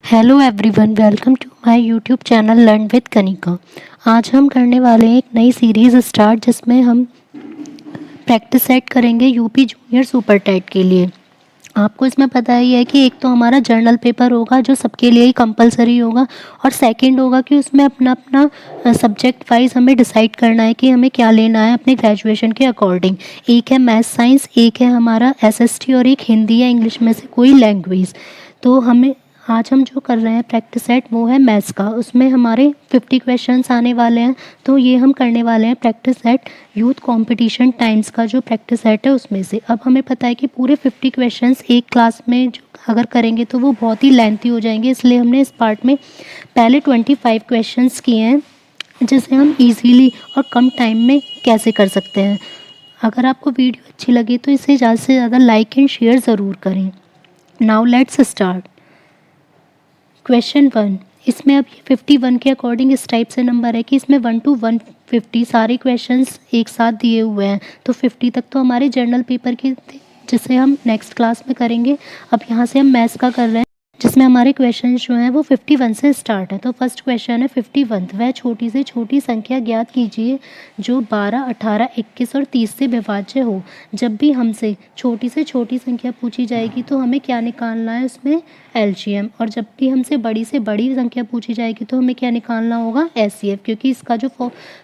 Hello everyone, welcome to my YouTube channel learn with Kanika. आज हम करने वाले हैं एक नई सीरीज़ स्टार्ट जिसमें हम प्रैक्टिस सेट करेंगे यूपी जूनियर सुपर टेट के लिए। आपको इसमें पता ही है कि एक तो हमारा जर्नल पेपर होगा जो सबके लिए ही कंपलसरी होगा, और सेकंड होगा कि उसमें अपना अपना सब्जेक्ट वाइज हमें डिसाइड करना है कि हमें क्या लेना है अपने ग्रेजुएशन के अकॉर्डिंग। एक है मैथ साइंस, एक है हमारा एसएसटी और एक हिंदी या इंग्लिश में से कोई लैंग्वेज। तो हमें आज हम जो कर रहे हैं प्रैक्टिस सेट वो है मैथ्स का। उसमें हमारे 50 क्वेश्चंस आने वाले हैं। तो ये हम करने वाले हैं practice set youth competition times का जो प्रैक्टिस सेट है उसमें से। अब हमें पता है कि पूरे 50 क्वेश्चंस एक क्लास में जो अगर करेंगे तो वो बहुत ही लेंथी हो जाएंगे, इसलिए हमने इस पार्ट में पहले 25 क्वेश्चंस किए हैं जिसे हम इजीली और कम टाइम में कैसे कर सकते हैं। अगर आपको वीडियो अच्छी लगे तो इसे ज़्यादा से ज़्यादा लाइक एंड शेयर ज़रूर करें। Now let's start. क्वेश्चन 1, इसमें अब ये 51 के अकॉर्डिंग इस टाइप से नंबर है कि इसमें 1 to 150 सारे क्वेश्चंस एक साथ दिए हुए हैं। तो 50 तक तो हमारे जर्नल पेपर के थे जिसे हम नेक्स्ट क्लास में करेंगे। अब यहाँ से हम मैथ्स का कर रहे हैं जिसमें हमारे क्वेश्चन जो हैं वो 51 से स्टार्ट है। तो फर्स्ट क्वेश्चन है 51, वह छोटी से छोटी संख्या ज्ञात कीजिए जो 12, 18, 21 और 30 से विभाज्य हो। जब भी हमसे छोटी से छोटी संख्या पूछी जाएगी तो हमें क्या निकालना है उसमें एलसीएम, और जब भी हमसे बड़ी से बड़ी संख्या पूछी जाएगी तो हमें क्या निकालना होगा एचसीएफ, क्योंकि इसका जो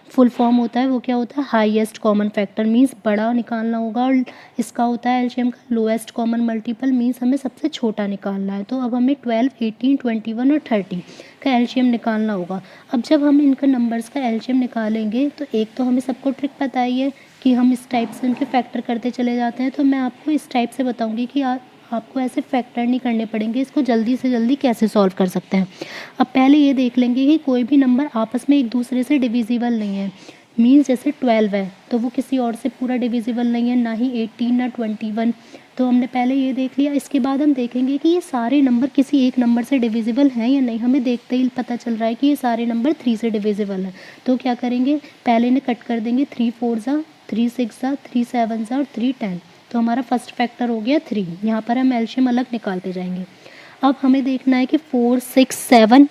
फुल फॉर्म होता है वो क्या होता है हाईएस्ट कॉमन फैक्टर, मीन्स बड़ा निकालना होगा, और इसका होता है एलसीएम का लोएस्ट कॉमन मल्टीपल, मीन्स हमें सबसे छोटा निकालना है। तो अब हमें 12, 18, 21 और 30 का एलसीएम निकालना होगा। अब जब हम इनका नंबर्स का एलसीएम निकालेंगे तो एक तो हमें सबको ट्रिक पता ही है कि हम इस टाइप से उनके फैक्टर करते चले जाते हैं। तो मैं आपको इस टाइप से बताऊंगी कि आपको ऐसे फैक्टर नहीं करने पड़ेंगे, इसको जल्दी से जल्दी कैसे सॉल्व कर सकते हैं। अब पहले ये देख लेंगे कि कोई भी नंबर आपस में एक दूसरे से डिविजिबल नहीं है। मीन्स जैसे 12 है तो वो किसी और से पूरा डिविजिबल नहीं है, ना ही 18 ना 21। तो हमने पहले ये देख लिया। इसके बाद हम देखेंगे कि ये सारे नंबर किसी एक नंबर से डिविजिबल हैं या नहीं। हमें देखते ही पता चल रहा है कि ये सारे नंबर 3 से डिविजिबल हैं। तो क्या करेंगे, पहले इन्हें कट कर देंगे। 3 4 ज़ा, 3 6 ज़ा, 3 7 ज़ा और 3 10। तो हमारा फर्स्ट फैक्टर हो गया 3। यहाँ पर हम एलसीएम अलग निकालते जाएंगे। अब हमें देखना है कि 4 6 7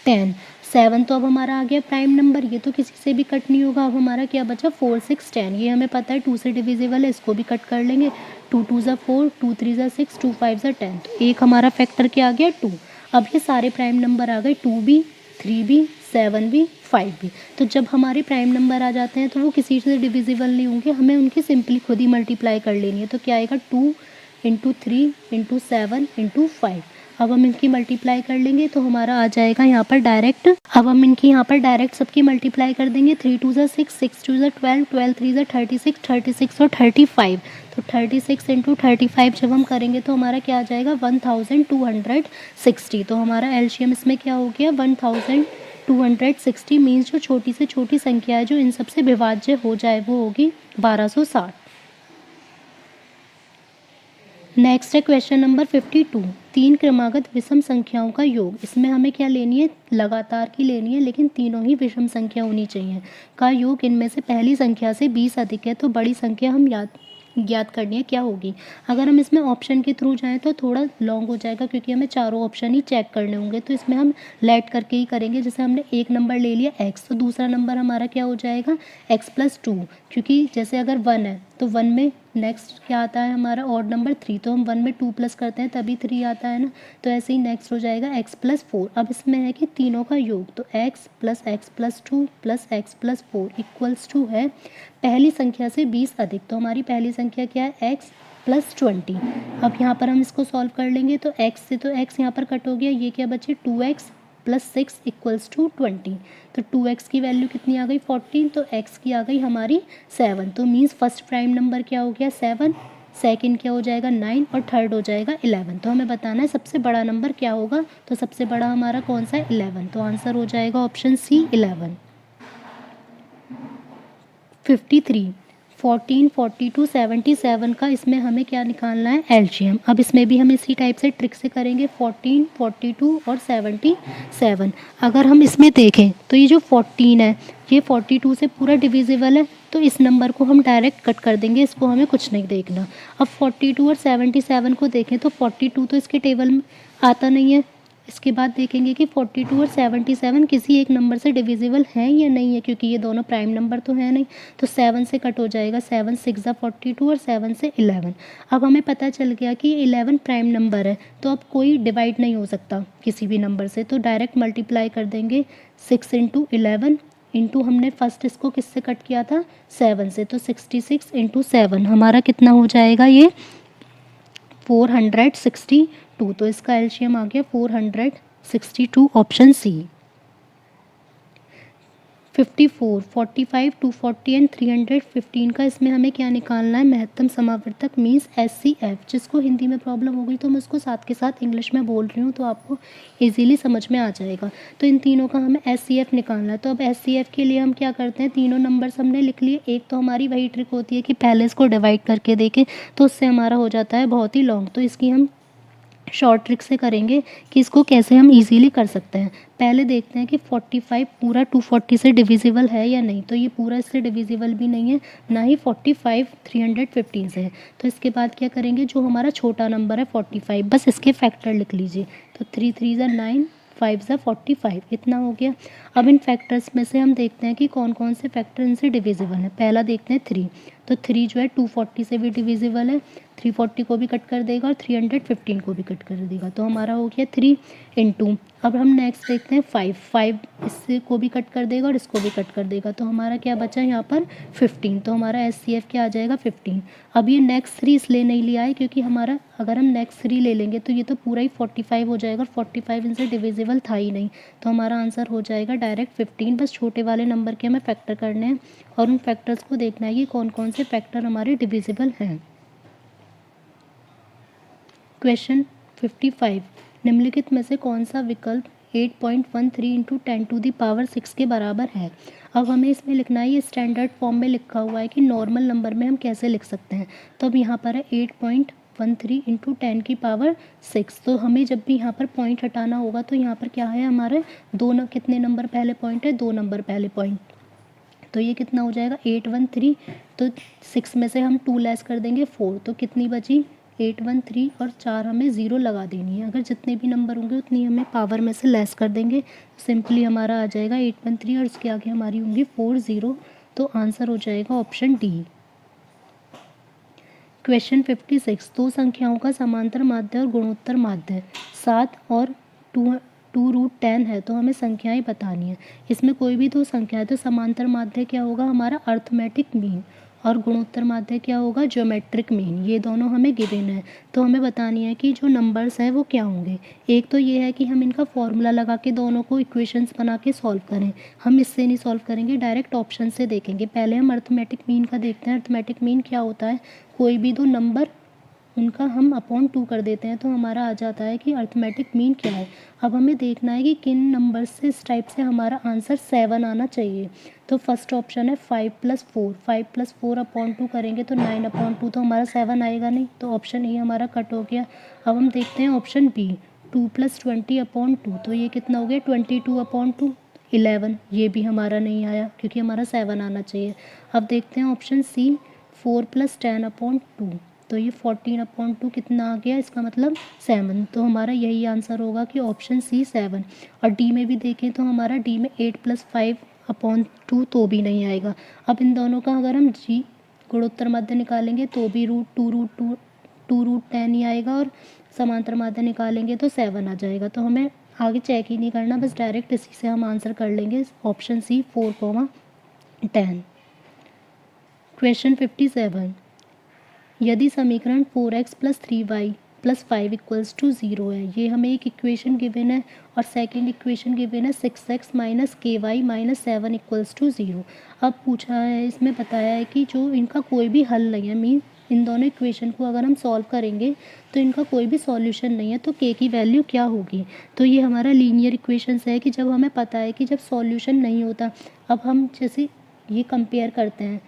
10। 7 तो अब हमारा आ गया प्राइम नंबर, ये तो किसी से भी कट नहीं होगा। अब हमारा क्या बचा 4 6 10, ये हमें पता है 2 से डिविजिबल है, इसको भी कट कर लेंगे। 2 2 ज़ा 4, 2 3 ज़ा 6, 2 5 ज़ा 10। तो एक हमारा फैक्टर क्या आ गया 2। अब ये सारे प्राइम नंबर आ गए, 2 भी, 3 भी, 7 भी, 5 भी। तो जब हमारे प्राइम नंबर आ जाते हैं तो वो किसी से डिविजिबल नहीं होंगे, हमें उनकी सिंपली खुद ही मल्टीप्लाई कर लेनी है। तो क्या आएगा 2 इंटू 3 इंटू 7 इंटू 5। अब हम इनकी मल्टीप्लाई कर लेंगे तो हमारा आ जाएगा यहाँ पर डायरेक्ट। अब हम इनकी यहाँ पर डायरेक्ट सबकी मल्टीप्लाई कर देंगे। 3 2 ज़ा 6, 6 2 ज़ा 12, 12 3 ज़ा 36, 36 और 35। तो 36 इंटू 35 जब हम करेंगे तो हमारा क्या आ जाएगा 1260। तो हमारा एलसीएम इसमें क्या हो गया 1260, मीन्स जो छोटी से छोटी संख्या है जो इन सबसे विभाज्य हो जाए वो होगी 1260। नेक्स्ट है क्वेश्चन नंबर 52, 3 क्रमागत विषम संख्याओं का योग। इसमें हमें क्या लेनी है, लगातार की लेनी है, लेकिन तीनों ही विषम संख्या होनी चाहिए। का योग इनमें से पहली संख्या से 20 अधिक है तो बड़ी संख्या हम ज्ञात करनी है क्या होगी। अगर हम इसमें ऑप्शन के थ्रू जाएं तो थोड़ा लॉन्ग हो जाएगा क्योंकि हमें चारों ऑप्शन ही चेक करने होंगे। तो इसमें हम लेट करके ही करेंगे। जैसे हमने एक नंबर ले लिया x, तो दूसरा नंबर हमारा क्या हो जाएगा x+2, क्योंकि जैसे अगर 1 है तो 1 में नेक्स्ट क्या आता है हमारा ऑड नंबर 3, तो हम 1 में 2 प्लस करते हैं तभी 3 आता है ना। तो ऐसे ही नेक्स्ट हो जाएगा x+4। अब इसमें है कि तीनों का योग, तो x plus x+2 plus x+4 equals to है पहली संख्या से 20 अधिक। तो हमारी पहली संख्या क्या है x+20। अब यहाँ पर हम इसको सॉल्व कर लेंगे तो x से तो x यहाँ पर कट हो गया, ये क्या बचे 2x प्लस 6 इक्वल्स टू 20। तो 2x की वैल्यू कितनी आ गई 14, तो x की आ गई हमारी 7। तो मीन्स फर्स्ट प्राइम नंबर क्या हो गया 7, सेकंड क्या हो जाएगा 9 और थर्ड हो जाएगा 11। तो हमें बताना है सबसे बड़ा नंबर क्या होगा। तो सबसे बड़ा हमारा कौन सा है 11। तो आंसर हो जाएगा ऑप्शन सी 11। 53, 14, 42, 77 का इसमें हमें क्या निकालना है एलसीएम। अब इसमें भी हम इसी टाइप से ट्रिक से करेंगे। 14, 42 और 77। अगर हम इसमें देखें तो ये जो 14 है ये 42 से पूरा डिविजिबल है, तो इस नंबर को हम डायरेक्ट कट कर देंगे, इसको हमें कुछ नहीं देखना। अब 42 और 77 को देखें तो 42 तो इसके टेबल में आता नहीं है, इसके बाद देखेंगे कि 42 और 77 किसी एक नंबर से डिविजिबल हैं या नहीं है, क्योंकि ये दोनों प्राइम नंबर तो है नहीं, तो 7 से कट हो जाएगा, 7 6 ज़ा 42 और 7 से 11। अब हमें पता चल गया कि 11 प्राइम नंबर है, तो अब कोई डिवाइड नहीं हो सकता किसी भी नंबर से, तो डायरेक्ट मल्टीप्लाई कर देंगे 6 इंटू 11 इंटू हमने फर्स्ट इसको किससे कट किया था, 7 से, तो 66 इंटू 7 हमारा कितना हो जाएगा, ये 462। तो इसका एलसीएम आ गया 462, ऑप्शन सी। 54, 45, 240 एंड 315 का इसमें हमें क्या निकालना है, महत्तम समावर्तक मीन्स SCF। जिसको हिंदी में प्रॉब्लम हो गई तो मैं उसको साथ के साथ इंग्लिश में बोल रही हूँ, तो आपको इजीली समझ में आ जाएगा। तो इन तीनों का हमें SCF निकालना है। तो अब SCF के लिए हम क्या करते हैं, तीनों नंबर्स हमने लिख लिए। एक तो हमारी वही ट्रिक होती है कि पहले इसको डिवाइड करके देखें, तो उससे हमारा हो जाता है बहुत ही लॉन्ग। तो इसकी हम शॉर्ट ट्रिक से करेंगे कि इसको कैसे हम इजीली कर सकते हैं। पहले देखते हैं कि 45 पूरा 240 से डिविजिबल है या नहीं, तो ये पूरा इससे डिविजिबल भी नहीं है, ना ही 45 315 से है। तो इसके बाद क्या करेंगे, जो हमारा छोटा नंबर है 45, बस इसके फैक्टर लिख लीजिए। तो 3 3 ज़ा 9, 5 ज़ा 45, इतना हो गया। अब इन फैक्टर्स में से हम देखते हैं कि कौन कौन से फैक्टर इनसे डिविजिबल है। पहला देखते हैं 3, तो 3 जो है 240 से भी डिविजिबल है, 340 को भी कट कर देगा और 315 को भी कट कर देगा, तो हमारा हो गया 3 इंटू। अब हम नेक्स्ट देखते हैं 5 इससे को भी कट कर देगा और इसको भी कट कर देगा, तो हमारा क्या बचा यहाँ पर 15, तो हमारा SCF क्या आ जाएगा 15। अब ये नेक्स्ट 3 इसलिए नहीं लिया है क्योंकि हमारा अगर हम नेक्स्ट 3 ले लेंगे तो ये तो पूरा ही 45 हो जाएगा और 45 इनसे डिविजिबल था ही नहीं, तो हमारा आंसर हो जाएगा डायरेक्ट 15। बस छोटे वाले नंबर के हमें फैक्टर करने हैं और उन फैक्टर्स को देखना है कि कौन कौन से फैक्टर हमारे डिविजिबल हैं। क्वेश्चन 55, निम्नलिखित में से कौन सा विकल्प 8.13 इंटू 10⁻6 के बराबर है। अब हमें इसमें लिखना है, ये स्टैंडर्ड फॉर्म में लिखा हुआ है कि नॉर्मल नंबर में हम कैसे लिख सकते हैं। तो अब यहाँ पर है 8.13 इंटू 10⁻6, तो हमें जब भी यहाँ पर पॉइंट हटाना होगा तो यहाँ पर क्या है हमारे कितने नंबर पहले पॉइंट है, 2 नंबर पहले पॉइंट, तो ये कितना हो जाएगा 813। तो 6 में से हम 2 लेस कर देंगे 4, तो कितनी बची 813 और 4 हमें 0 लगा देनी है। अगर जितने भी नंबर होंगे उतनी हमें पावर में से लेस कर देंगे, सिंपली हमारा आ जाएगा 813 और इसके आगे हमारी होंगी 40, तो आंसर हो जाएगा ऑप्शन डी। क्वेश्चन 56, दो संख्याओं का समांतर माध्य और गुणोत्तर माध्य 7 और 2√10 है, तो हमें संख्याएं बतानी है। इसमें कोई भी दो संख्या है तो समांतर माध्य क्या होगा हमारा अर्थमेटिक मीन और गुणोत्तर माध्य क्या होगा ज्योमेट्रिक मीन। ये दोनों हमें गिवन है, तो हमें बतानी है कि जो नंबर्स हैं वो क्या होंगे। एक तो ये है कि हम इनका फॉर्मूला लगा के दोनों को इक्वेशंस बना के सॉल्व करें। हम इससे नहीं सॉल्व करेंगे, डायरेक्ट ऑप्शन से देखेंगे। पहले हम अर्थमेटिक मीन का देखते हैं। अर्थमेटिक मीन क्या होता है, कोई भी दो नंबर उनका हम अपॉन 2 कर देते हैं तो हमारा आ जाता है कि अर्थमेटिक मीन क्या है। अब हमें देखना है कि किन नंबर से इस टाइप से हमारा आंसर 7 आना चाहिए। तो फर्स्ट ऑप्शन है 5 + 4, 5 + 4 अपॉन 2 करेंगे तो 9/2, तो हमारा 7 आएगा नहीं, तो ऑप्शन ए हमारा कट हो गया। अब हम देखते हैं ऑप्शन बी 2 + 20 अपॉन 2, तो ये कितना हो गया 22/2, 11, ये भी हमारा नहीं आया क्योंकि हमारा 7 आना चाहिए। अब देखते हैं ऑप्शन सी 4 + 10 अपॉन 2, तो ये 14/2 कितना आ गया, इसका मतलब 7, तो हमारा यही आंसर होगा कि ऑप्शन सी 7। और डी में भी देखें तो हमारा डी में 8 + 5/2 तो भी नहीं आएगा। अब इन दोनों का अगर हम जी गुणोत्तर माध्य निकालेंगे तो भी √2√10 ही आएगा और समांतर माध्य निकालेंगे तो 7 आ जाएगा। तो हमें आगे चेक ही नहीं करना, बस डायरेक्ट इसी से हम आंसर कर लेंगे ऑप्शन सी 4,10। क्वेश्चन 57, यदि समीकरण 4x + 3y + 5 = 0 है, ये हमें एक इक्वेशन गिवन है और सेकंड इक्वेशन गिवन है 6x - ky - 7 = 0। अब पूछा है, इसमें बताया है कि जो इनका कोई भी हल नहीं है, मीन इन दोनों इक्वेशन को अगर हम सॉल्व करेंगे तो इनका कोई भी सॉल्यूशन नहीं है, तो k की वैल्यू क्या होगी। तो ये हमारा लीनियर इक्वेशंस है कि जब हमें पता है कि जब सॉल्यूशन नहीं होता, अब हम जैसे ये कंपेयर करते हैं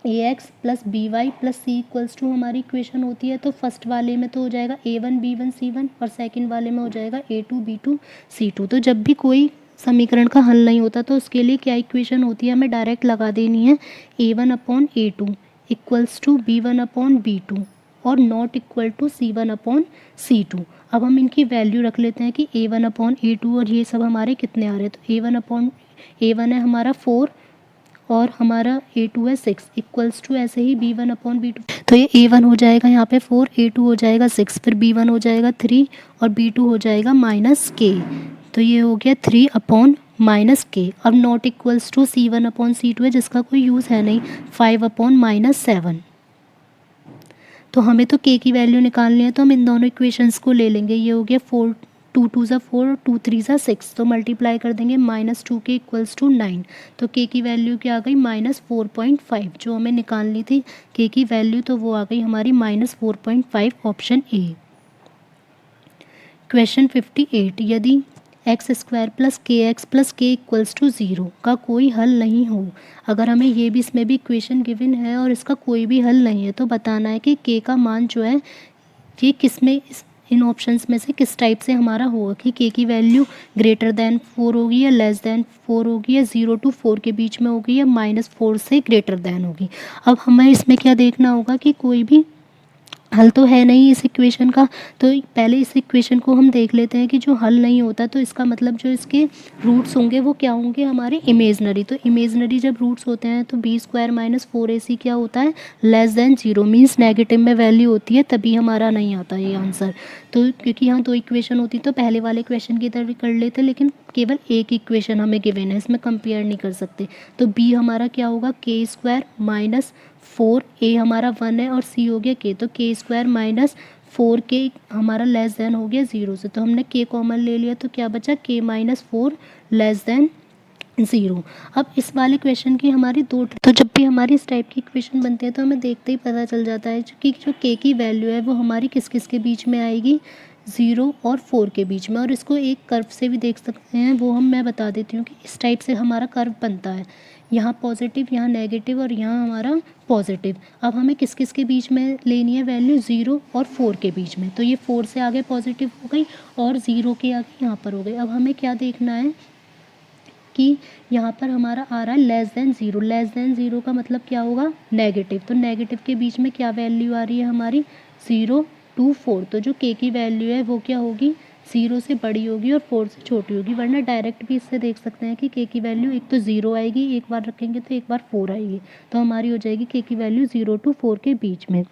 ax + by + c = हमारी इक्वेशन होती है, तो फर्स्ट वाले में तो हो जाएगा a1 b1 c1 और सेकंड वाले में हो जाएगा a2 b2 c2। तो जब भी कोई समीकरण का हल नहीं होता तो उसके लिए क्या इक्वेशन होती है, हमें डायरेक्ट लगा देनी है a1/a2 = b1/b2 और नॉट इक्वल टू C1/C2। अब हम इनकी वैल्यू रख लेते हैं कि A1/A2 और ये सब हमारे कितने आ रहे हैं। तो A1 है हमारा 4 और हमारा A2 है 6 इक्वल्स टू ऐसे ही B1/B2। तो ये A1 हो जाएगा यहाँ पे 4, A2 हो जाएगा 6, फिर B1 हो जाएगा 3 और B2 हो जाएगा -K। तो ये हो गया 3/-K। अब नॉट इक्वल्स टू C1/C2 है जिसका कोई यूज़ है नहीं, 5/-7। तो हमें तो K की वैल्यू निकालनी है, तो हम इन दोनों इक्वेशंस को ले लेंगे। ये हो गया 4, 2 2 ज़ा 4, 2 3 ज़ा 6, तो मल्टीप्लाई कर देंगे -2K इक्वल्स टू 9। तो K की वैल्यू क्या आ गई -4.5, जो हमें निकालनी थी K की वैल्यू, तो वो आ गई हमारी -4.5, ऑप्शन ए। क्वेश्चन 58, यदि x² + kx + k equals to 0 का कोई हल नहीं हो। अगर हमें ये भी इसमें भी इक्वेशन गिवन है और इसका कोई भी हल नहीं है, तो बताना है कि k का मान जो है ये किस में इन ऑप्शंस में से किस टाइप से हमारा होगा, कि k की वैल्यू ग्रेटर दैन 4 होगी या लेस दैन 4 होगी, या 0 to 4 के बीच में होगी, या -4 से ग्रेटर दैन होगी। अब हमें इसमें क्या देखना होगा कि कोई भी हल तो है नहीं इस इक्वेशन का, तो पहले इस इक्वेशन को हम देख लेते हैं कि जो हल नहीं होता तो इसका मतलब जो इसके रूट्स होंगे वो क्या होंगे हमारे इमेजनरी। तो इमेजनरी जब रूट्स होते हैं तो B² - 4AC क्या होता है, लेस दैन 0, मीन्स नेगेटिव में वैल्यू होती है, तभी हमारा नहीं आता ये आंसर। तो क्योंककि यहाँ 2 इक्वेशन होती तो पहले वाले क्वेश्चन की तरह कर लेते, लेकिन केवल एक इक्वेशन हमें गिवन है, इसमें कंपेयर नहीं कर सकते। तो B हमारा क्या होगा, K² - 4A हमारा 1 है और C हो गया K, तो K² - 4K हमारा लेस दैन हो गया 0 से, तो हमने K कॉमन ले लिया, तो क्या बचा K - 4 लेस दैन 0। अब इस वाले क्वेश्चन की हमारी तो जब भी हमारी इस टाइप की इक्वेशन बनती है तो हमें देखते ही पता चल जाता है कि जो K की वैल्यू है वो हमारी किस किस के बीच में आएगी, 0 और 4 के बीच में। और इसको एक कर्व से भी देख सकते हैं, वो मैं बता देती हूँ कि इस टाइप से हमारा कर्व बनता है, यहाँ पॉजिटिव, यहाँ नेगेटिव और यहाँ हमारा पॉजिटिव। अब हमें किस किस के बीच में लेनी है वैल्यू, 0 और 4 के बीच में। तो ये 4 से आगे पॉजिटिव हो गई और 0 के आगे यहाँ पर हो गई। अब हमें क्या देखना है कि यहाँ पर हमारा आ रहा है लेस दैन 0। लेस दैन 0 का मतलब क्या होगा, नेगेटिव। तो नेगेटिव के बीच में क्या वैल्यू आ रही है हमारी, 0 to 4। तो जो K की वैल्यू है वो क्या होगी, 0 से बड़ी होगी और 4 से छोटी होगी। वरना डायरेक्ट भी इससे देख सकते हैं कि K की वैल्यू एक तो 0 आएगी, एक बार रखेंगे तो एक बार 4 आएगी, तो हमारी हो जाएगी K की वैल्यू 0 to 4 के बीच में।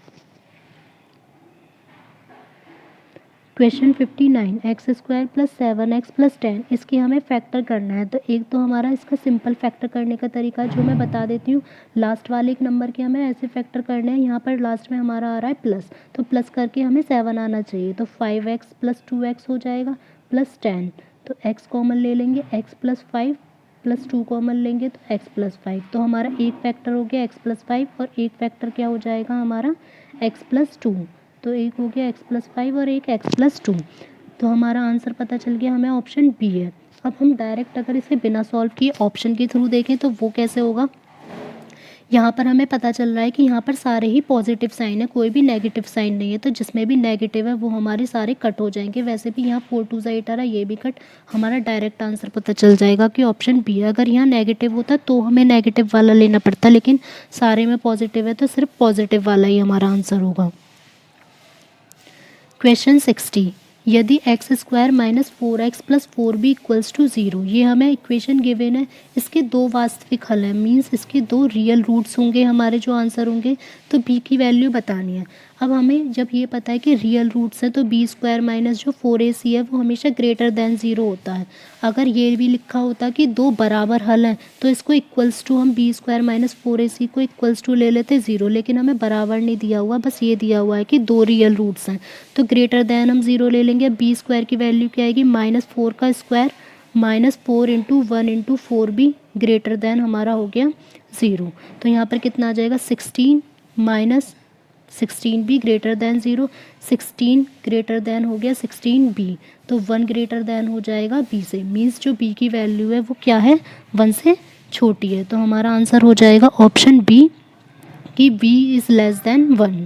क्वेश्चन 59, x² + 7x + 10, इसकी हमें फैक्टर करना है। तो एक तो हमारा इसका सिंपल फैक्टर करने का तरीका जो मैं बता देती हूँ, लास्ट वाले एक नंबर के हमें ऐसे फैक्टर करने हैं। यहाँ पर लास्ट में हमारा आ रहा है प्लस, तो प्लस करके हमें 7 आना चाहिए। तो 5x + 2x हो जाएगा प्लस 10, तो x कॉमन ले लेंगे, x + 5 + 2 कॉमन लेंगे तो x + 5। तो हमारा एक फैक्टर हो गया x + 5 और एक फैक्टर क्या हो जाएगा हमारा x + 2। तो एक हो गया x + 5 और एक x + 2। तो हमारा आंसर पता चल गया हमें, ऑप्शन बी है। अब हम डायरेक्ट अगर इसे बिना सॉल्व किए ऑप्शन के थ्रू देखें तो वो कैसे होगा, यहाँ पर हमें पता चल रहा है कि यहाँ पर सारे ही पॉजिटिव साइन है, कोई भी नेगेटिव साइन नहीं है। तो जिसमें भी नेगेटिव है वो हमारे सारे कट हो जाएंगे। वैसे भी यहाँ 4 2 ज़ा 8 आ रहा है, ये भी कट। हमारा डायरेक्ट आंसर पता चल जाएगा कि ऑप्शन बी है। अगर यहाँ नेगेटिव होता तो हमें नेगेटिव वाला लेना पड़ता, लेकिन सारे में पॉजिटिव है तो सिर्फ पॉजिटिव वाला ही हमारा आंसर होगा। क्वेश्चन 60, यदि x² - 4x + 4b equals to 0, ये हमें इक्वेशन गिवन है। इसके दो वास्तविक हल हैं, मीन्स इसके दो रियल रूट्स होंगे हमारे जो आंसर होंगे, तो b की वैल्यू बतानी है। अब हमें जब ये पता है कि रियल रूट्स हैं तो B² - जो 4AC है वो हमेशा ग्रेटर दैन 0 होता है। अगर ये भी लिखा होता कि दो बराबर हल हैं तो इसको इक्वल्स टू हम B² - 4AC को इक्वल्स टू ले लेते 0, लेकिन हमें बराबर नहीं दिया हुआ, बस ये दिया हुआ है कि दो रियल रूट्स हैं। तो ग्रेटर दैन हम 0 ले लेंगे। B² की वैल्यू क्या आएगी, -4 का स्क्वायर -4 × 1 × 4b ग्रेटर दैन हमारा हो गया 0। तो यहाँ पर कितना आ जाएगा, 16 - 16b greater than 0, 16 greater than हो गया 16b, तो 1 ग्रेटर दैन हो जाएगा b से, मीन्स जो b की वैल्यू है वो क्या है, 1 से छोटी है। तो हमारा आंसर हो जाएगा ऑप्शन बी कि b इज़ लेस दैन 1।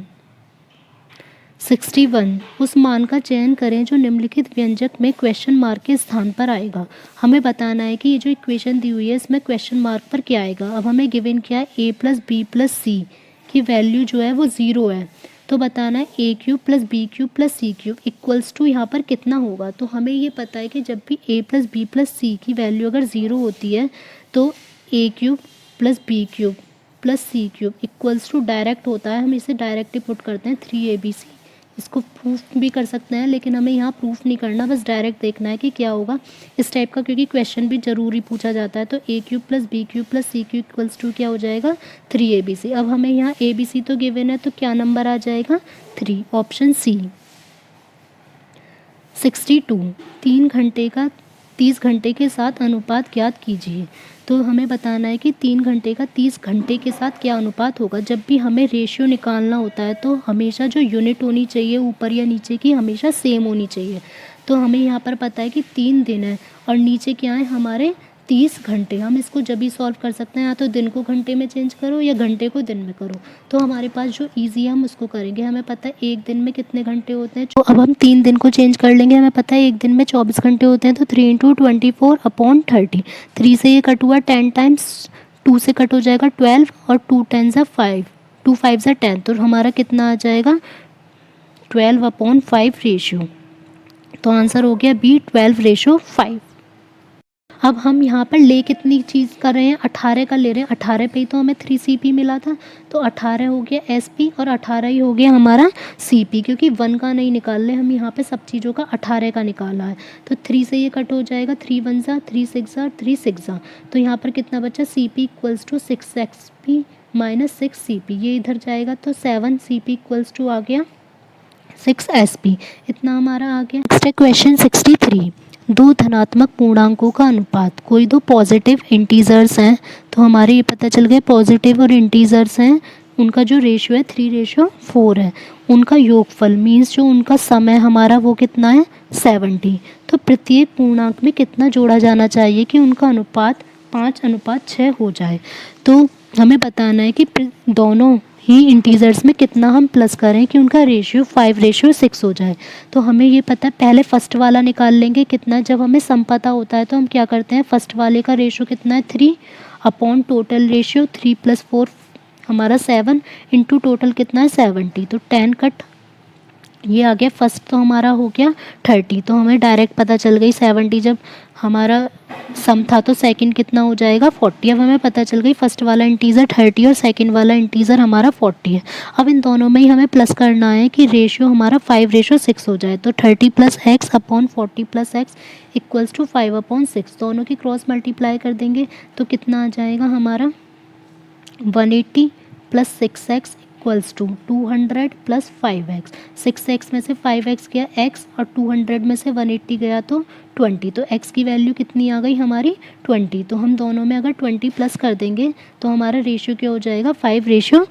61, उस मान का चयन करें जो निम्नलिखित व्यंजक में क्वेश्चन मार्क के स्थान पर आएगा। हमें बताना है कि ये जो इक्वेशन दी हुई है इसमें क्वेश्चन मार्क पर क्या आएगा। अब हमें गिवन क्या है, a + b + c की वैल्यू जो है वो 0 है, तो बताना है A cube plus B cube plus C cube equals to यहाँ पर कितना होगा। तो हमें ये पता है कि जब भी A plus B plus C की वैल्यू अगर ज़ीरो होती है तो A cube plus B cube plus C cube equals to direct होता है, हम इसे डायरेक्ट ही पुट करते हैं 3abc। इसको प्रूफ भी कर सकते हैं लेकिन हमें यहाँ प्रूफ नहीं करना, बस डायरेक्ट देखना है कि क्या होगा इस टाइप का, क्योंकि क्वेश्चन भी ज़रूरी पूछा जाता है। तो A cube plus B cube plus C cube equals to क्या हो जाएगा 3abc। अब हमें यहाँ abc तो गिवन है तो क्या नंबर आ जाएगा 3, ऑप्शन सी। 62 30 घंटे के साथ अनुपात ज्ञात कीजिए। तो हमें बताना है कि 3 घंटे का 30 घंटे के साथ क्या अनुपात होगा। जब भी हमें रेशियो निकालना होता है तो हमेशा जो यूनिट होनी चाहिए ऊपर या नीचे की हमेशा सेम होनी चाहिए। तो हमें यहाँ पर पता है कि 3 दिन है और नीचे क्या है हमारे 30 घंटे। हम इसको जब भी सॉल्व कर सकते हैं, या तो दिन को घंटे में चेंज करो या घंटे को दिन में करो। तो हमारे पास जो ईजी है हम उसको करेंगे। हमें पता है एक दिन में कितने घंटे होते हैं, तो अब हम 3 दिन को चेंज कर लेंगे। हमें पता है एक दिन में 24 घंटे होते हैं, तो 3 इंटू 24/30। 3 से ये कट हुआ 10 टाइम्स, 2 से कट हो जाएगा 12 और 2 10 5, 2 5 10। तो हमारा कितना आ जाएगा 12/5 रेशियो। तो आंसर हो गया बी 12/5। अब हम यहाँ पर ले कितनी चीज़ कर रहे हैं 18 का ले रहे हैं। 18 पे ही तो हमें 3CP मिला था, तो 18 हो गया SP और 18 ही हो गया हमारा CP, क्योंकि 1 का नहीं निकाल रहे हम यहाँ पे, सब चीज़ों का 18 का निकाला है। तो 3 से ये कट हो जाएगा, 3 1 जा 3 6 जा 3 6 जा। तो यहाँ पर कितना बचा CP equals to 6XP minus 6CP, ये इधर जाएगा तो 7CP इक्वल्स टू आ गया 6SP। इतना हमारा आ गया। नेक्स्ट है क्वेश्चन 63, दो धनात्मक पूर्णांकों का अनुपात। कोई दो पॉजिटिव इंटीजर्स हैं, तो हमारे ये पता चल गया पॉजिटिव और इंटीजर्स हैं, उनका जो रेशियो है 3:4 है। उनका योगफल मीन्स जो उनका समय हमारा वो कितना है 70। तो प्रत्येक पूर्णांक में कितना जोड़ा जाना चाहिए कि उनका अनुपात 5:6 हो जाए। तो हमें बताना है कि दोनों ही इंटीजर्स में कितना हम प्लस करें कि उनका रेशियो 5:6 हो जाए। तो हमें ये पता है, पहले फर्स्ट वाला निकाल लेंगे कितना। जब हमें सम पता होता है तो हम क्या करते हैं, फर्स्ट वाले का रेशियो कितना है 3 अपॉन टोटल रेशियो 3 + 4 हमारा 7 इंटू टोटल कितना है 70। तो 10 कट ये आ गया, फर्स्ट तो हमारा हो गया 30। तो हमें डायरेक्ट पता चल गई 70 जब हमारा सम था तो सेकंड कितना हो जाएगा 40। अब हमें पता चल गई फर्स्ट वाला इंटीजर 30 और सेकंड वाला इंटीजर हमारा 40 है। अब इन दोनों में ही हमें प्लस करना है कि रेशियो हमारा 5:6 हो जाए। तो 30 + x upon 40 + x equals to 5/6। दोनों की क्रॉस मल्टीप्लाई कर देंगे तो कितना आ जाएगा हमारा 180 + 6x equals to 200 + 5x। 6x में से 5x गया x और 200 में से 180 गया तो 20। तो x की वैल्यू कितनी आ गई हमारी 20। तो हम दोनों में अगर 20 प्लस कर देंगे तो हमारा रेशियो क्या हो जाएगा 5:6।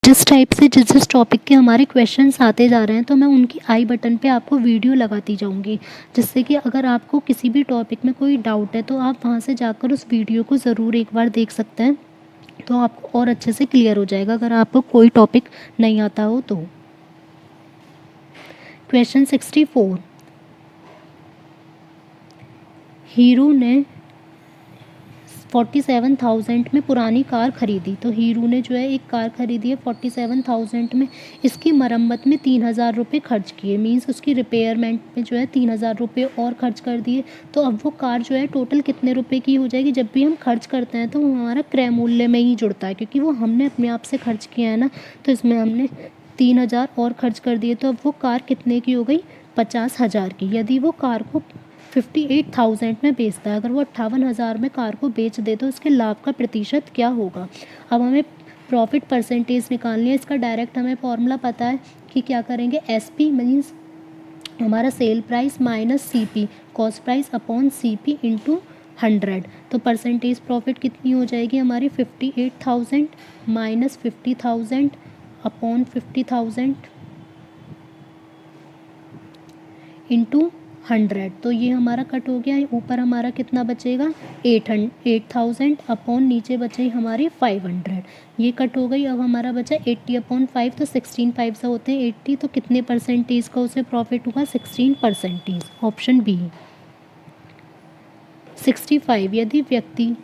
जिस टाइप से जिस टॉपिक के हमारे क्वेश्चंस आते जा रहे हैं तो मैं उनकी आई बटन पे आपको वीडियो लगाती जाऊंगी, जिससे कि अगर आपको किसी भी टॉपिक में कोई डाउट है तो आप वहाँ से जाकर उस वीडियो को ज़रूर एक बार देख सकते हैं, तो आपको और अच्छे से क्लियर हो जाएगा अगर आपको कोई टॉपिक नहीं आता हो तो। क्वेश्चन 64, हीरो ने 47,000 में पुरानी कार खरीदी। तो हीरो ने जो है एक कार खरीदी है 47,000 में, इसकी मरम्मत में 3,000 रुपये खर्च किए, मीन्स उसकी रिपेयरमेंट में जो है 3,000 रुपये और खर्च कर दिए। तो अब वो कार जो है टोटल कितने रुपए की हो जाएगी। जब भी हम खर्च करते हैं तो वो हमारा क्रय मूल्य में ही जुड़ता है, क्योंकि वो हमने अपने आप से खर्च किया है ना, तो इसमें हमने 3,000 और खर्च कर दिए। तो अब वो कार कितने की हो गई 50,000 की। यदि वो कार को 58,000 में बेचता है, अगर वो 58,000 में कार को बेच दे तो उसके लाभ का प्रतिशत क्या होगा। अब हमें प्रॉफिट परसेंटेज निकालनी है। इसका डायरेक्ट हमें फॉर्मूला पता है कि क्या करेंगे, SP मीन्स हमारा sale price minus CP cost price upon CP into 100। तो परसेंटेज प्रॉफिट कितनी हो जाएगी हमारी 58,000 माइनस 50,000 अपॉन 50,000 इंटू 100। तो ये हमारा कट हो गया। ऊपर हमारा कितना बचेगा 8,000 अपॉन नीचे बचे हमारे 500, ये कट हो गई। अब हमारा बचा 80/5, तो 16 5 से होते हैं 80। तो कितने परसेंटेज का उसे प्रॉफिट हुआ 16%, ऑप्शन बी। 65, यदि व्यक्ति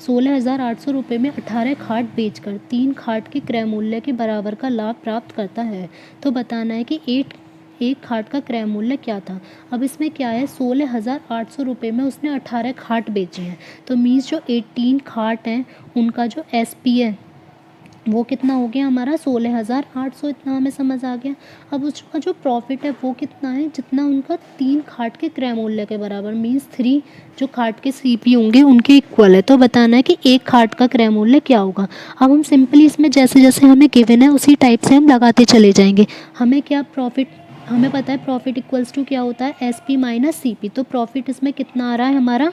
16,800 रुपये में 18 खाट बेचकर 3 खाट के क्रय मूल्य के बराबर का लाभ प्राप्त करता है। तो बताना है कि एक खाट का क्रय मूल्य क्या था। अब इसमें क्या है, 16,800 रुपये में उसने 18 खाट बेचे हैं, तो मीन्स जो 18 खाट हैं उनका जो SP है वो कितना हो गया हमारा 16,800, इतना हमें समझ आ गया। अब उसका जो प्रॉफिट है वो कितना है, जितना उनका 3 खाट के क्रय मूल्य के बराबर, मीन्स 3 जो खाट के CP होंगे उनके इक्वल है। तो बताना है कि एक खाट का क्रय मूल्य क्या होगा। अब हम सिंपली इसमें जैसे जैसे हमें गिवन है उसी टाइप से हम लगाते चले जाएंगे। हमें क्या प्रॉफिट, हमें पता है प्रॉफिट इक्वल्स टू क्या होता है, SP माइनस CP। तो प्रॉफिट इसमें कितना आ रहा है हमारा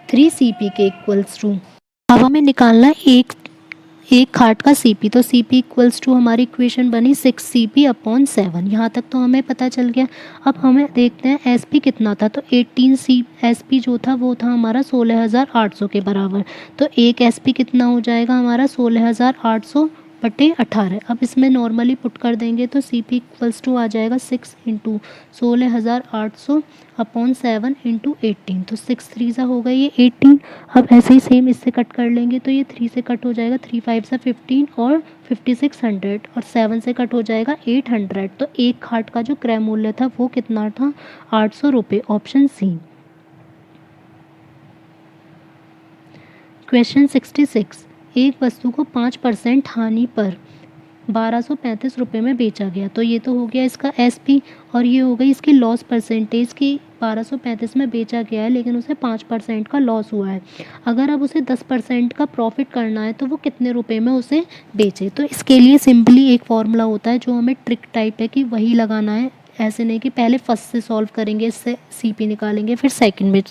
3 CP के इक्वल्स टू। अब हमें निकालना है एक खाट का CP। तो CP इक्वल्स टू हमारी इक्वेशन बनी 6CP/7। यहाँ तक तो हमें पता चल गया। अब हमें देखते हैं SP कितना था। तो 18 SP जो था वो था हमारा 16,800 के बराबर। तो एक SP कितना हो जाएगा हमारा 16,800/18। अब इसमें नॉर्मली पुट कर देंगे तो CP इक्वल्स टू आ जाएगा 6 इंटू 16,800/7 इंटू 18। तो 6 3 सा हो गई ये 18। अब ऐसे ही सेम इससे कट कर लेंगे तो ये 3 से कट हो जाएगा, 3 5 सा 15 और 5600 और 7 से कट हो जाएगा 800। तो एक खाट का जो क्रय मूल्य था वो कितना था, 800 रुपये। Option C. क्वेश्चन 66। एक वस्तु को 5% हानि पर 1235 रुपये में बेचा गया। तो ये तो हो गया इसका SP और ये हो गई इसकी लॉस परसेंटेज की। 1235 में बेचा गया है लेकिन उसे 5% का लॉस हुआ है। अगर अब उसे 10% का प्रॉफिट करना है तो वो कितने रुपए में उसे बेचे। तो इसके लिए सिंपली एक फॉर्मूला होता है जो हमें ट्रिक टाइप है कि वही लगाना है। ऐसे नहीं कि पहले फर्स्ट से सॉल्व करेंगे, इससे CP निकालेंगे, फिर सेकंड में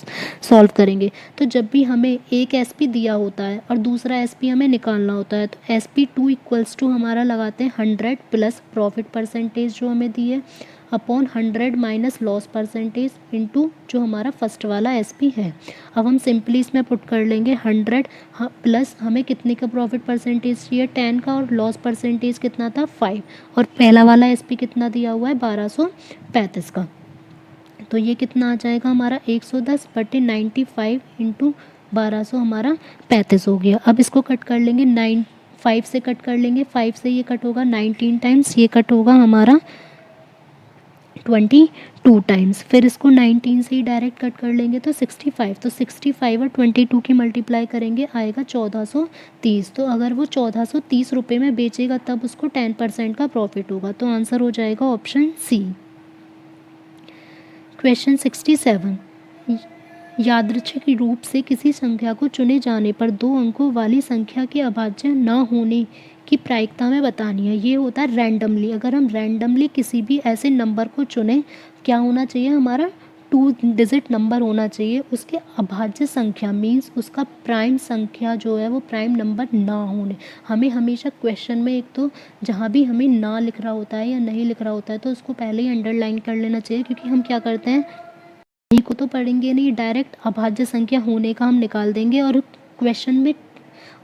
सॉल्व करेंगे। तो जब भी हमें एक SP दिया होता है और दूसरा SP हमें निकालना होता है तो SP2 इक्वल्स टू हमारा लगाते हैं 100 प्लस प्रॉफिट परसेंटेज जो हमें दी है upon 100 minus loss percentage into जो हमारा फर्स्ट वाला SP है। अब हम सिंपली इसमें पुट कर लेंगे 100 प्लस हमें कितने का प्रॉफिट परसेंटेज चाहिए 10 का, और लॉस परसेंटेज कितना था 5, और पहला वाला SP कितना दिया हुआ है 1235 का। तो ये कितना आ जाएगा हमारा 110/95 इंटू 1200 हमारा 35 हो गया। अब इसको कट कर लेंगे 5 से कट कर लेंगे, 5 से ये कट होगा 19 टाइम्स, ये कट होगा हमारा 22 टाइम्स। फिर इसको 19 से ही डायरेक्ट कट कर लेंगे तो 65। तो 65 और 22 की मल्टीप्लाई करेंगे आएगा 1430। तो अगर वो 1430 रुपये में बेचेगा तब उसको 10% का प्रॉफिट होगा। तो आंसर हो जाएगा ऑप्शन सी। क्वेश्चन 67। यादृच्छिक रूप से किसी संख्या को चुने जाने पर 2 अंकों वाली संख्या के अभाज्य न होने की प्रायिकता में बतानी है। ये होता है रैंडमली। अगर हम रैंडमली किसी भी ऐसे नंबर को चुनें, क्या होना चाहिए हमारा 2 डिजिट नंबर होना चाहिए। उसके अभाज्य संख्या मीन्स उसका प्राइम संख्या जो है वो प्राइम नंबर ना होने। हमें हमेशा क्वेश्चन में एक तो जहाँ भी हमें ना लिख रहा होता है या नहीं लिख रहा होता है तो उसको पहले ही अंडरलाइन कर लेना चाहिए, क्योंकि हम क्या करते हैं नहीं को तो पढ़ेंगे नहीं, डायरेक्ट अभाज्य संख्या होने का हम निकाल देंगे। और क्वेश्चन में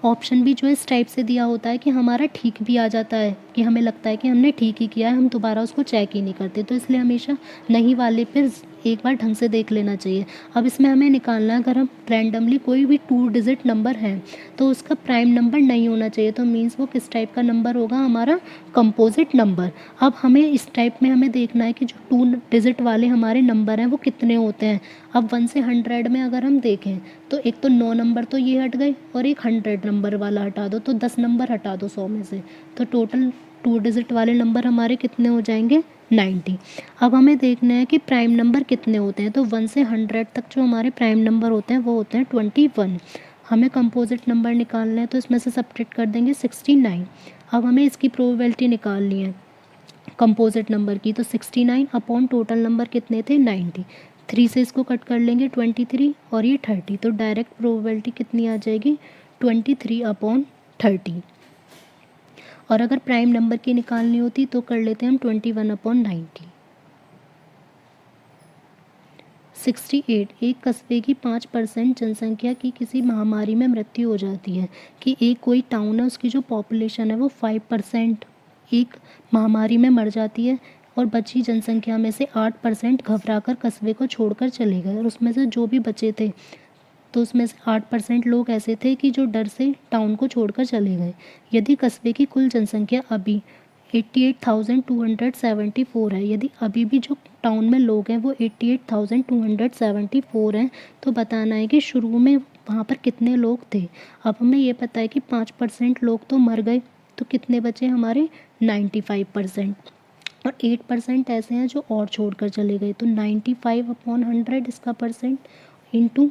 ऑप्शन भी जो इस टाइप से दिया होता है कि हमारा ठीक भी आ जाता है, कि हमें लगता है कि हमने ठीक ही किया है, हम दोबारा उसको चेक ही नहीं करते। तो इसलिए हमेशा नहीं वाले पर एक बार ढंग से देख लेना चाहिए। अब इसमें हमें निकालना है, अगर हम रैंडमली कोई भी 2 डिजिट नंबर है तो उसका प्राइम नंबर नहीं होना चाहिए। तो मीन्स वो किस टाइप का नंबर होगा हमारा कंपोजिट नंबर। अब हमें इस टाइप में हमें देखना है कि जो 2 डिजिट वाले हमारे नंबर हैं वो कितने होते हैं। अब 1 से 100 में अगर हम देखें तो एक तो 9 नंबर तो ये हट गए और एक 100 नंबर वाला हटा दो, तो 10 नंबर हटा दो 100 में से, तो टोटल 2 डिजिट वाले नंबर हमारे कितने हो जाएंगे 90। अब हमें देखना है कि प्राइम नंबर कितने होते हैं। तो 1 से 100 तक जो हमारे प्राइम नंबर होते हैं वो होते हैं 21। हमें कंपोजिट नंबर निकालना है तो इसमें से सब्ट्रैक्ट कर देंगे 69। अब हमें इसकी प्रोबेबिलिटी निकालनी है कंपोजिट नंबर की। तो 69 अपॉन टोटल नंबर कितने थे 90। 3 से इसको कट कर लेंगे 23 और ये 30। तो डायरेक्ट प्रोबेबिलिटी कितनी आ जाएगी 23/30। और अगर प्राइम नंबर की निकालनी होती तो कर लेते हैं हम 21/90। 68। एक कस्बे की 5% जनसंख्या की किसी महामारी में मृत्यु हो जाती है। कि एक कोई टाउन है उसकी जो पॉपुलेशन है वो 5% एक महामारी में मर जाती है और बची जनसंख्या में से 8% घबराकर कस्बे को छोड़कर चले गए, और उसमें से जो भी बचे थे तो उसमें से 8% लोग ऐसे थे कि जो डर से टाउन को छोड़कर चले गए। यदि कस्बे की कुल जनसंख्या अभी 88,274 है, यदि अभी भी जो टाउन में लोग हैं वो 88,274 हैं, तो बताना है कि शुरू में वहाँ पर कितने लोग थे। अब हमें ये पता है कि 5% लोग तो मर गए, तो कितने बचे हमारे 95%, और 8% ऐसे हैं जो और छोड़कर चले गए। तो 95/100 इसका परसेंट, इंटू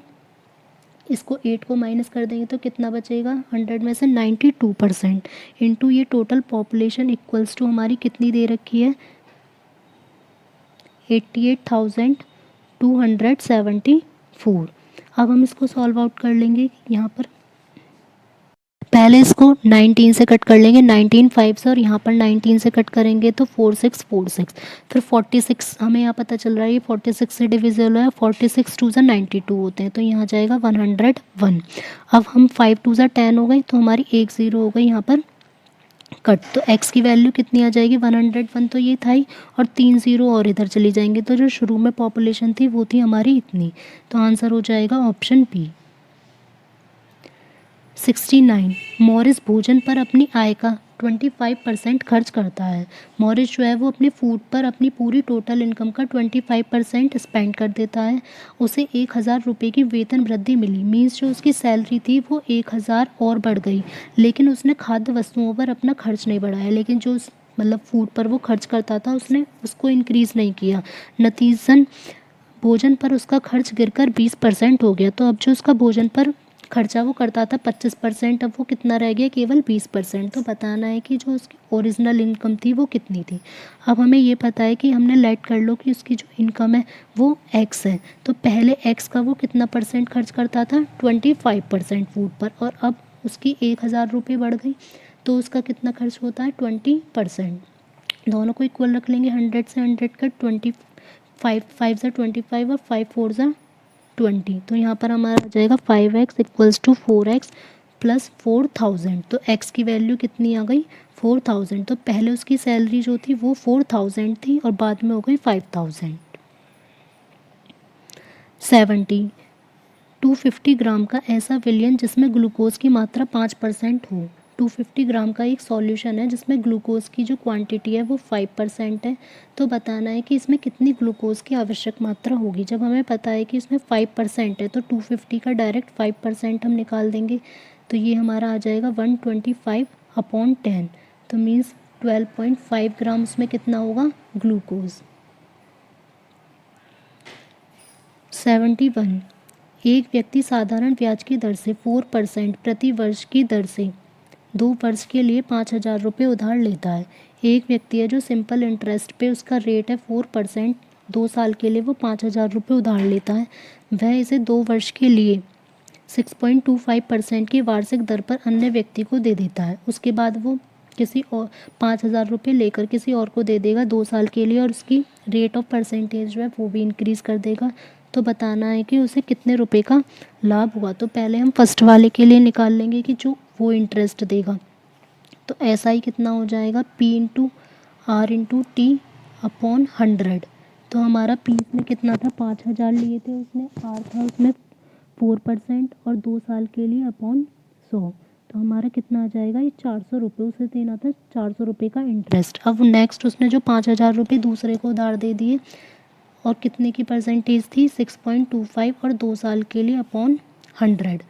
इसको 8 को माइनस कर देंगे तो कितना बचेगा, 100 में से 92%, इंटू ये टोटल पॉपुलेशन इक्वल्स टू हमारी कितनी दे रखी है, 88,274। अब हम इसको सॉल्व आउट कर लेंगे। यहाँ पर पहले इसको 19 से कट कर लेंगे, 19 5 से, और यहाँ पर 19 से कट करेंगे तो 4 6 4 6, फिर 46 हमें यहाँ पता चल रहा है ये 46 से डिविजिबल है, 46 2 92 होते हैं, तो यहाँ जाएगा 101। अब हम 5 2 10 हो गई, तो हमारी 1 0 हो गई यहाँ पर कट, तो x की वैल्यू कितनी आ जाएगी, 101 तो ये था ही, और 3 0 और इधर चली जाएंगे, तो जो शुरू में पॉपुलेशन थी वो थी हमारी इतनी। तो आंसर हो जाएगा ऑप्शन बी। 69, मॉरिस भोजन पर अपनी आय का 25% खर्च करता है। मॉरिस जो है वो अपने फूड पर अपनी पूरी टोटल इनकम का 25% स्पेंड कर देता है। उसे 1,000 रुपये की वेतन वृद्धि मिली, मीन्स जो उसकी सैलरी थी वो 1,000 और बढ़ गई, लेकिन उसने खाद्य वस्तुओं पर अपना खर्च नहीं बढ़ाया, लेकिन जो मतलब फूड पर वो खर्च करता था उसने उसको इंक्रीज़ नहीं किया। नतीजतन भोजन पर उसका खर्च गिरकर 20% हो गया। तो अब जो उसका भोजन पर खर्चा वो करता था 25%, अब वो कितना रह गया, केवल 20%। तो बताना है कि जो उसकी ओरिजिनल इनकम थी वो कितनी थी। अब हमें ये पता है कि हमने लेट कर लो कि उसकी जो इनकम है वो x है, तो पहले x का वो कितना परसेंट खर्च करता था, 25% फूड पर, और अब उसकी 1,000 रुपये बढ़ गई, तो उसका कितना खर्च होता है, 20%। दोनों को इक्वल रख लेंगे, 100 से 100 कट, 25 5 ज़ा 25 और 5 4 ज़ा 20, तो यहाँ पर हमारा आ जाएगा 5x equals to 4x plus 4,000। तो x की वैल्यू कितनी आ गई, 4,000। तो पहले उसकी सैलरी जो थी वो 4,000 थी और बाद में हो गई 5,000। 70, 250 ग्राम का ऐसा विलयन जिसमें ग्लूकोज की मात्रा 5% हो। 250 ग्राम का एक सॉल्यूशन है जिसमें ग्लूकोज की जो क्वांटिटी है वो 5% है, तो बताना है कि इसमें कितनी ग्लूकोज की आवश्यक मात्रा होगी। जब हमें पता है कि इसमें 5% है तो 250 का डायरेक्ट 5% हम निकाल देंगे, तो ये हमारा आ जाएगा 125/10, तो मीन्स 12.5 ग्राम उसमें कितना होगा, ग्लूकोज। 71, एक व्यक्ति साधारण ब्याज की दर से 4% प्रति वर्ष की दर से 2 वर्ष के लिए 5,000 रुपये उधार लेता है। एक व्यक्ति है जो सिंपल इंटरेस्ट पे उसका रेट है 4%, 2 साल के लिए वो 5,000 रुपये उधार लेता है। वह इसे 2 वर्ष के लिए 6.25% की वार्षिक दर पर अन्य व्यक्ति को दे देता है। उसके बाद वो किसी और 5,000 रुपये लेकर किसी और को दे देगा 2 साल के लिए, और उसकी रेट ऑफ परसेंटेज जो है वो भी इंक्रीज़ कर देगा। तो बताना है कि उसे कितने रुपए का लाभ हुआ। तो पहले हम फर्स्ट वाले के लिए निकाल लेंगे कि जो वो इंटरेस्ट देगा, तो ऐसा ही कितना हो जाएगा, P into R into T upon 100। तो हमारा P में कितना था, 5,000 लिए थे उसने, R था उसमें 4% और 2 साल के लिए अपॉन 100, तो हमारा कितना आ जाएगा, ये 400 रुपये उसे देना था, 400 रुपये का इंटरेस्ट। अब नेक्स्ट उसने जो 5,000 रुपये दूसरे को उधार दे दिए, और कितने की परसेंटेज थी, 6.25, और 2 साल के लिए अपॉन 100।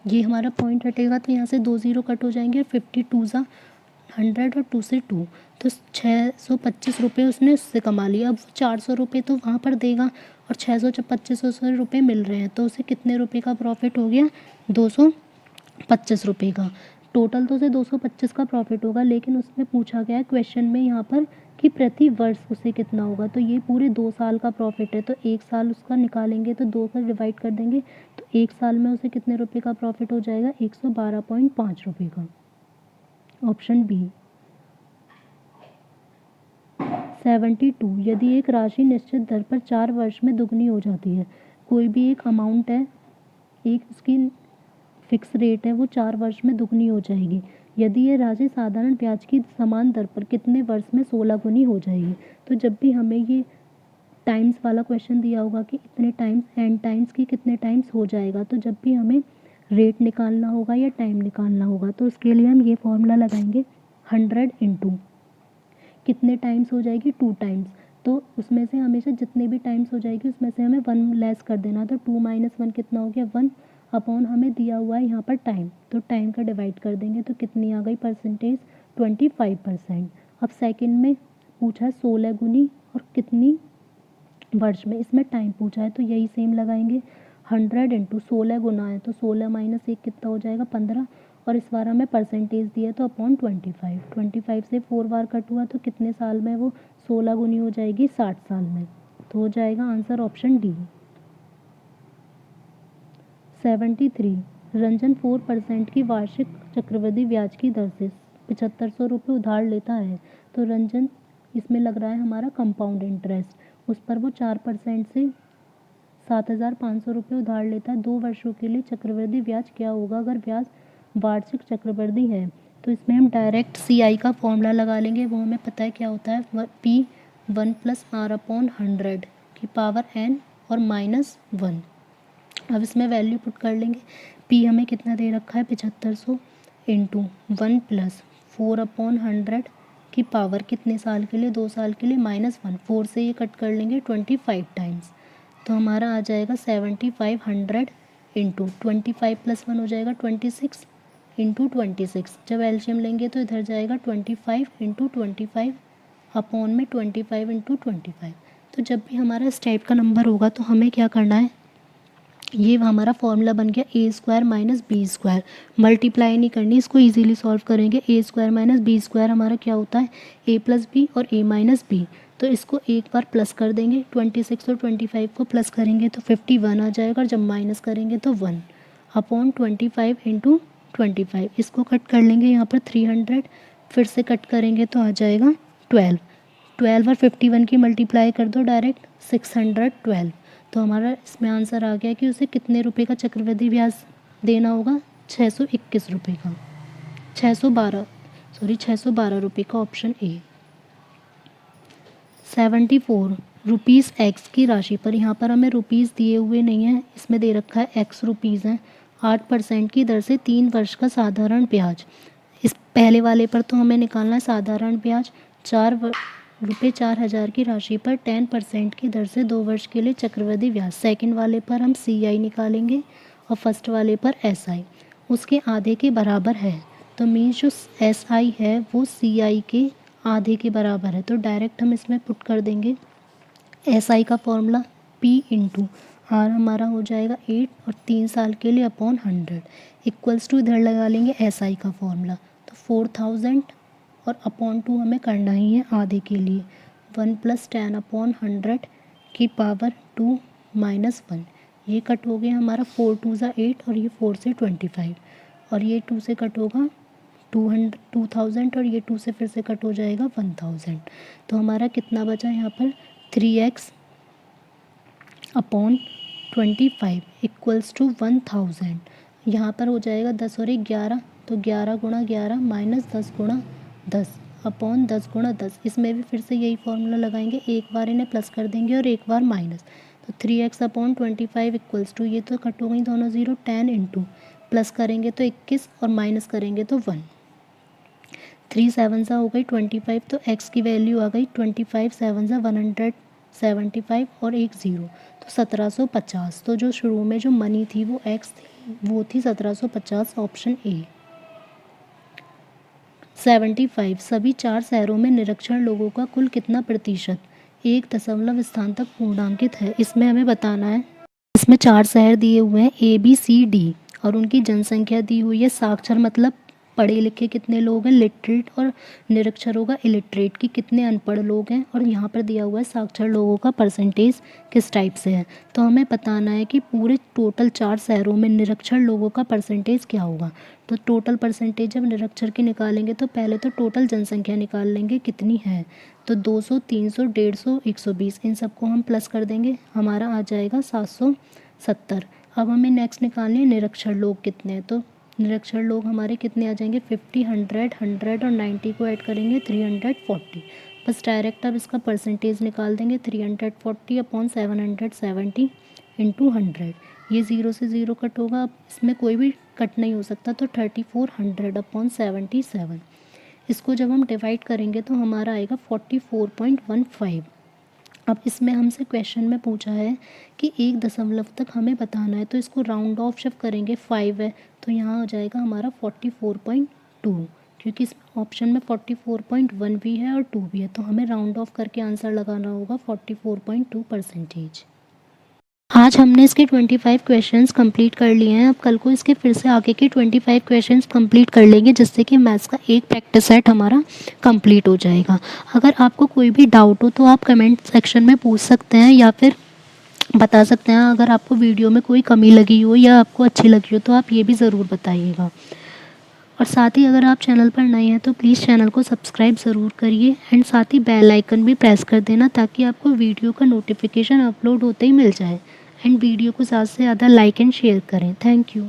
ये हमारा पॉइंट हटेगा तो यहाँ से 2 0 कट हो जाएंगे, 52 ज़ा 100 और 2 से 2, तो 625 रुपये उसने उससे कमा लिया। अब 400 रुपये तो वहाँ पर देगा और 625 रुपये मिल रहे हैं, तो उसे कितने रुपये का प्रॉफिट हो गया, 225 रुपये का। टोटल तो उसे 225 का प्रॉफिट होगा, लेकिन उसमें पूछा गया है क्वेश्चन में यहाँ पर कि प्रति वर्ष उसे कितना होगा, तो ये पूरे 2 साल का प्रॉफिट है, तो 1 साल उसका निकालेंगे तो 2 से डिवाइड कर देंगे, तो 1 साल में उसे कितने रुपए का प्रॉफिट हो जाएगा, 112.5 रुपये का। Option B. 72, यदि एक राशि निश्चित दर पर 4 वर्ष में दुगनी हो जाती है। कोई भी एक अमाउंट है, एक उसकी फिक्स रेट है, वो 4 वर्ष में दुगनी हो जाएगी। यदि ये राशि साधारण ब्याज की समान दर पर कितने वर्ष में 16 गुनी हो जाएगी। तो जब भी हमें ये टाइम्स वाला क्वेश्चन दिया होगा कि इतने टाइम्स एन टाइम्स की कितने टाइम्स हो जाएगा, तो जब भी हमें रेट निकालना होगा या टाइम निकालना होगा तो उसके लिए हम ये फॉर्मूला लगाएंगे 100 इंटू कितने टाइम्स हो जाएगी 2 टाइम्स, तो उसमें से हमेशा जितने भी टाइम्स हो जाएगी उसमें से हमें 1 लेस कर देना, तो 2 माइनस 1 कितना हो गया 1 अपॉन हमें दिया हुआ है यहाँ पर टाइम, तो टाइम का डिवाइड कर देंगे तो कितनी आ गई परसेंटेज 25%। अब सेकंड में पूछा है 16 गुनी और कितनी वर्ष में, इसमें टाइम पूछा है तो यही सेम लगाएंगे 100 इंटू 16 गुना है तो 16 माइनस 1 कितना हो जाएगा 15, और इस बार हमें परसेंटेज दिया तो अपॉन 25 से 4 बार कट हुआ तो कितने साल में वो 16 गुनी हो जाएगी 60 साल में, तो हो जाएगा आंसर ऑप्शन डी। 73 रंजन 4% की वार्षिक चक्रवृद्धि ब्याज की दर से 7500 रुपये उधार लेता है, तो रंजन इसमें लग रहा है हमारा कंपाउंड इंटरेस्ट, उस पर वो 4% से 7500 रुपये उधार लेता है। 2 वर्षों के लिए चक्रवृद्धि ब्याज क्या होगा अगर ब्याज वार्षिक चक्रवृद्धि है, तो इसमें हम डायरेक्ट CI का फॉर्मूला लगा लेंगे, वो हमें पता है क्या होता है P1 + R/100 की पावर n और -1। अब इसमें वैल्यू पुट कर लेंगे, P हमें कितना दे रखा है 7500 इंटू 1 + 4/100 की पावर कितने साल के लिए 2 साल के लिए -1, 4 से ये कट कर लेंगे 25 टाइम्स, तो हमारा आ जाएगा 7500 इंटू 25 + 1 हो जाएगा 26 इंटू 26, जब एलसीएम लेंगे तो इधर जाएगा 25 इंटू 25 अपॉन में 25 इंटू 25। तो जब भी हमारा इस टाइप का नंबर होगा तो हमें क्या करना है, ये हमारा फॉर्मूला बन गया a² - b², मल्टीप्लाई नहीं करनी, इसको इजीली सॉल्व करेंगे। a² - b² हमारा क्या होता है a + b और a - b, तो इसको एक बार प्लस कर देंगे, 26 और 25 को प्लस करेंगे तो 51 आ जाएगा, और जब माइनस करेंगे तो 1 अपॉन 25 इंटू 25, इसको कट कर लेंगे यहाँ पर 300, फिर से कट करेंगे तो आ जाएगा 12 और 51 की मल्टीप्लाई कर दो डायरेक्ट 612, तो हमारा इसमें आंसर आ गया कि उसे कितने रुपए का चक्रवृद्धि ब्याज देना होगा 621 रुपये का, 612 रुपये का, ऑप्शन ए। 74 रुपीज़ एक्स की राशि पर, यहाँ पर हमें रुपीज़ दिए हुए नहीं है, इसमें दे रखा है एक्स रुपीज़ है, 8% की दर से 3 वर्ष का साधारण ब्याज, इस पहले वाले पर तो हमें निकालना है साधारण ब्याज, ₹4000 की राशि पर 10% की दर से 2 वर्ष के लिए चक्रवृद्धि ब्याज, सेकंड वाले पर हम CI निकालेंगे और फर्स्ट वाले पर SI, उसके आधे के बराबर है, तो मीन्स जो SI है वो CI के आधे के बराबर है, तो डायरेक्ट हम इसमें पुट कर देंगे SI का फॉर्मूला P इंटू R हमारा हो जाएगा 8 और 3 साल के लिए अपॉन 100 इक्वल्स टू इधर लगा लेंगे SI का फॉर्मूला, तो 4000 और अपॉन 2 हमें करना ही है आधे के लिए, 1 + 10/100 की पावर 2 - 1, ये कट हो गया हमारा 4 × 2 = 8 और ये 4 से 25 और ये 2 से कट होगा 2000 और ये 2 से फिर से कट हो जाएगा 1000, तो हमारा कितना बचा यहाँ पर 3x अपॉन 25 इक्वल्स टू 1000, यहाँ पर हो जाएगा 10 और 1 11, तो 11 × 11 - 10 × 10 अपॉन 10 × 10, इसमें भी फिर से यही फॉर्मूला लगाएंगे, एक बार इन्हें प्लस कर देंगे और एक बार माइनस, तो 3x अपॉन 25 इक्वल्स टू, ये तो कट हो गई दोनों 0, 10 इंटू प्लस करेंगे तो 21 और माइनस करेंगे तो 1, 3 7 हो गई 25, तो x की वैल्यू आ गई 25 7 175 और 1 0, तो 1750, तो जो शुरू में जो मनी थी वो x थी, वो थी 1750, ऑप्शन ए। 75 सभी 4 शहरों में निरक्षर लोगों का कुल कितना प्रतिशत 1 दशमलव स्थान तक पूर्णांकित है, इसमें हमें बताना है, इसमें 4 शहर दिए हुए हैं ABCD और उनकी जनसंख्या दी हुई है, साक्षर मतलब पढ़े लिखे कितने लोग हैं, लिटरेट और निरक्षर होगा इलिटरेट की कितने अनपढ़ लोग हैं, और यहाँ पर दिया हुआ है साक्षर लोगों का परसेंटेज किस टाइप से है, तो हमें बताना है कि पूरे टोटल 4 शहरों में निरक्षर लोगों का परसेंटेज क्या होगा, तो टोटल परसेंटेज जब निरक्षर की निकालेंगे तो पहले तो टोटल जनसंख्या निकाल लेंगे कितनी है, तो 200 300 150 120 इन सबको हम प्लस कर देंगे, हमारा आ जाएगा 770। अब हमें नेक्स्ट निकालनी है निरक्षर लोग कितने हैं, तो निरक्षर लोग हमारे कितने आ जाएंगे 50 100 100 और 90 को ऐड करेंगे 340, बस डायरेक्ट अब इसका परसेंटेज निकाल देंगे 340 अपॉन 770 इंटू 100। ये 0 से 0 कट होगा, अब इसमें कोई भी कट नहीं हो सकता, तो 3400 अपॉन 77। इसको जब हम डिवाइड करेंगे तो हमारा आएगा 44.15। अब इसमें हमसे क्वेश्चन में पूछा है कि 1 दशमलव तक हमें बताना है, तो इसको राउंड ऑफ जब करेंगे 5 है तो यहाँ हो जाएगा हमारा 44.2, क्योंकि इस ऑप्शन में 44.1 भी है और 2 भी है, तो हमें राउंड ऑफ करके आंसर लगाना होगा 44.2%। आज हमने इसके 25 क्वेश्चंस कंप्लीट कर लिए हैं। अब कल को इसके फिर से आगे के 25 क्वेश्चंस कंप्लीट कर लेंगे, जिससे कि मैथ्स का एक प्रैक्टिस सेट हमारा कंप्लीट हो जाएगा। अगर आपको कोई भी डाउट हो तो आप कमेंट सेक्शन में पूछ सकते हैं या फिर बता सकते हैं। अगर आपको वीडियो में कोई कमी लगी हो या आपको अच्छी लगी हो तो आप ये भी ज़रूर बताइएगा। और साथ ही अगर आप चैनल पर नए हैं तो प्लीज़ चैनल को सब्सक्राइब ज़रूर करिए एंड साथ ही बेल आइकन भी प्रेस कर देना, ताकि आपको वीडियो का नोटिफिकेशन अपलोड होते ही मिल जाए। एंड वीडियो को ज़्यादा से ज़्यादा लाइक एंड शेयर करें। Thank you.